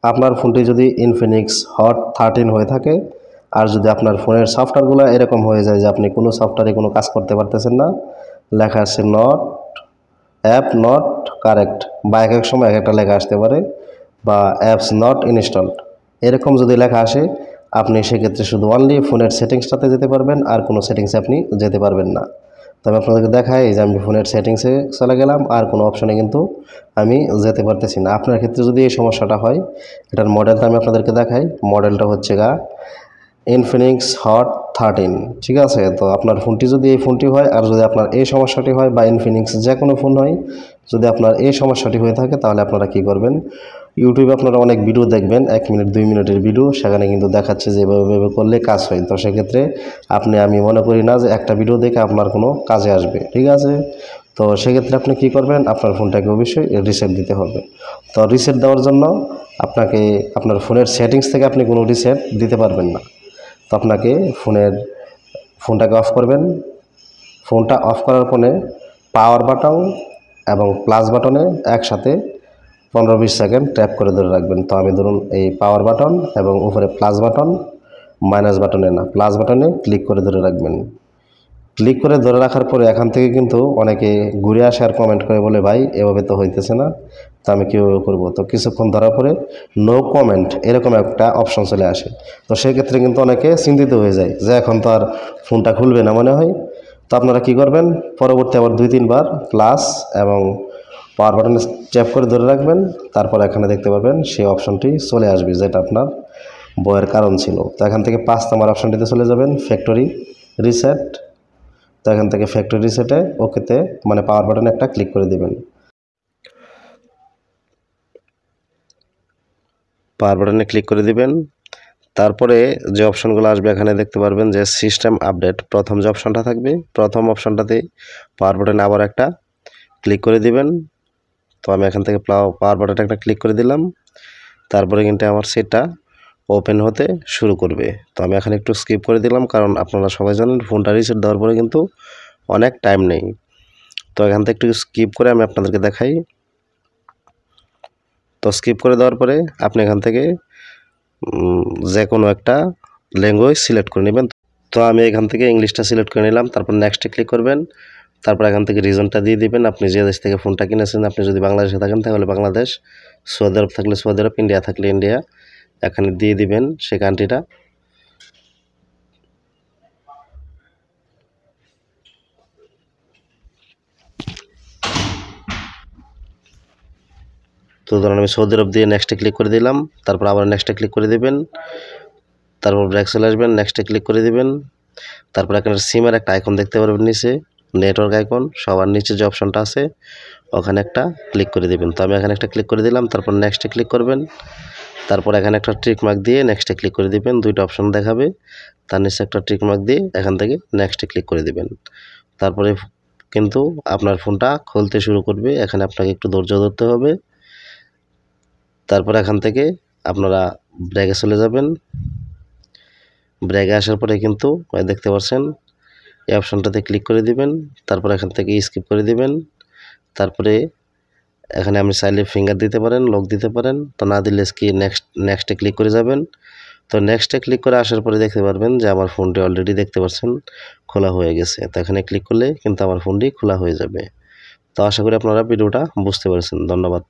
আপনার ফোনটি যদি ইনফিনিক্স হট 13 হয়ে থাকে আর যদি আপনার ফোনের সফটওয়্যারগুলো এরকম হয়ে যায় যে আপনি কোনো সফটওয়্যারে কোনো কাজ করতে পারতেছেন না, লেখা আছে নট অ্যাপ নট কারেক্ট বা এক এক সময় এক একটা লেখা আসতে পারে বা অ্যাপস নট ইনস্টলড, এরকম যদি লেখা আসে আপনি সেক্ষেত্রে শুধু অনলি ফোনের সেটিংসটাতে যেতে পারবেন, আর কোনো সেটিংসে আপনি যেতে পারবেন না। তো আমি আপনাদেরকে দেখাই যে আমি ফোনের সেটিংসে চলে গেলাম আর কোনো অপশনে কিন্তু আমি যেতে পারতেছি না। আপনার ক্ষেত্রে যদি এই সমস্যাটা হয়, এটার মডেলটা আমি আপনাদেরকে দেখাই। মডেলটা হচ্ছে ইনফিনিক্স হট 13, ঠিক আছে। তো আপনার ফোনটি যদি এই ফোনটি হয় আর যদি আপনার এই সমস্যাটি হয় বা ইনফিনিক্স যে কোনো ফোন হয়, যদি আপনার এই সমস্যাটি হয়ে থাকে তাহলে আপনারা কি করবেন, ইউটিউবে আপনারা অনেক ভিডিও দেখবেন, 1 মিনিট 2 মিনিটের ভিডিও, সেখানে কিন্তু দেখাচ্ছে যে এভাবে করলে কাজ হয়। তো সেক্ষেত্রে আমি মনে করি না যে একটা ভিডিও দেখে আপনার কোনো কাজে আসবে, ঠিক আছে। তো সেক্ষেত্রে আপনি কি করবেন, আপনার ফোনটাকে অবশ্যই রিসেট দিতে হবে। তো রিসেট দেওয়ার জন্য আপনাকে আপনার ফোনের সেটিংস থেকে আপনি কোনো রিসেট দিতে পারবেন না। তো আপনাকে ফোনটাকে অফ করবেন। ফোনটা অফ করার পরে পাওয়ার বাটন এবং প্লাস বাটনে একসাথে 15-20 সেকেন্ড ট্যাপ করে ধরে রাখবেন। তো আমি ধরুন এই পাওয়ার বাটন এবং উপরে প্লাস বাটন, মাইনাস বাটনে না, প্লাস বাটনে ক্লিক করে ধরে রাখবেন। ক্লিক করে ধরে রাখার পরে এখান থেকে কিন্তু অনেকে ঘুরে আসে আর কমেন্ট করে বলে, ভাই এভাবে তো হইতেছে না, তো আমি কীভাবে করবো। তো কিছুক্ষণ ধরার পরে নো কমেন্ট এরকম একটা অপশন চলে আসে। তো সেক্ষেত্রে কিন্তু অনেকে চিন্তিত হয়ে যায় যে এখন তো আর ফোনটা খুলবে না মনে হয়। তো আপনারা কি করবেন, পরবর্তী আবার 2-3 বার প্লাস এবং পাওয়ার বাটনে ট্যাপ করে ধরে রাখবেন। তারপর এখানে দেখতে পাবেন সেই অপশনটি চলে আসবে যেটা আপনার বয়ের কারণ ছিল। তো এখান থেকে 5 নম্বর অপশনটিতে চলে যাবেন, ফ্যাক্টরি রিসেট। তো এখান থেকে ফ্যাক্টরি রিসেটে ওকেতে মানে পাওয়ার বাটনে একটা ক্লিক করে দেবেন। পাওয়ার বাটনে ক্লিক করে দিবেন। তারপরে যে অপশনগুলো আসবে এখানে দেখতে পারবেন যে সিস্টেম আপডেট, প্রথম যে অপশনটা থাকবে প্রথম অপশনটাতে পাওয়ার বাটনে আবার একটা ক্লিক করে দিবেন। তো আমি এখান থেকে পাওয়ার বাটনে একটা ক্লিক করে দিলাম। তারপরে কিন্তু আমার সেটটা ওপেন হতে শুরু করবে। তো আমি এখানে একটু স্কিপ করে দিলাম, কারণ আপনারা সবাই জানেন ফোনটা রিসেট দেওয়ার পরে কিন্তু অনেক টাইম নেই। তো এখান থেকে একটু স্কিপ করে আমি আপনাদেরকে দেখাই। তো স্কিপ করে দেওয়ার পরে আপনি এখান থেকে যে কোনো একটা ল্যাঙ্গুয়েজ সিলেক্ট করে নেবেন। তো আমি এখান থেকে ইংলিশটা সিলেক্ট করে নিলাম। তারপর নেক্সটে ক্লিক করবেন। তারপর এখান থেকে রিজনটা দিয়ে দিবেন, আপনি যে দেশ থেকে ফোনটা কিনেছেন। আপনি যদি বাংলাদেশে থাকেন তাহলে বাংলাদেশ, সৌদি আরব থাকলে সৌদি আরব, ইন্ডিয়া থাকলে ইন্ডিয়া, এখানে দিয়ে দিবেন সেই কান্ট্রিটা। তো ধরুন আমি সৌদি আরব দিয়ে নেক্সটে ক্লিক করে দিলাম। তারপর আবার নেক্সটে ক্লিক করে দিবেন। তারপর ব্যাক চলে আসবেন, নেক্সটে ক্লিক করে দিবেন। তারপর এখানে সিমের একটা আইকন দেখতে পারবেন নিচে, নেটওয়ার্ক আইকন, সবার নিচে যে অপশনটা আছে ওখানে একটা ক্লিক করে দিবেন। তো আমি এখানে একটা ক্লিক করে দিলাম। তারপর নেক্সটে ক্লিক করবেন। তারপর এখানে একটা টিক মার্ক দিয়ে নেক্সটে ক্লিক করে দিবেন। দুইটা অপশন দেখাবে, তার নিচে একটা টিক মার্ক দিয়ে এখান থেকে নেক্সটে ক্লিক করে দিবেন। তারপরে কিন্তু আপনার ফোনটা খুলতে শুরু করবে। এখানে আপনাকে একটু ধৈর্য ধরতে হবে। তারপর এখান থেকে আপনারা ব্র্যাকে চলে যাবেন। ব্র্যাকে আসার পরে কিন্তু দেখতে পাচ্ছেন এই অপশনটাতে ক্লিক করে দিবেন। তারপর এখান থেকে স্কিপ করে দিবেন। তারপরে এখানে আপনি চাইলে ফিঙ্গার দিতে পারেন, লক দিতে পারেন। তো না দিলে কি নেক্সটে ক্লিক করে যাবেন। তো নেক্সটে ক্লিক করে আসার পরে দেখতে পারবেন যে আমার ফোনটি অলরেডি দেখতে পাচ্ছেন খোলা হয়ে গেছে। তো এখানে ক্লিক করলে কিন্তু আমার ফোনটি খোলা হয়ে যাবে। তো আশা করি আপনারা ভিডিওটা বুঝতে পেরেছেন। ধন্যবাদ।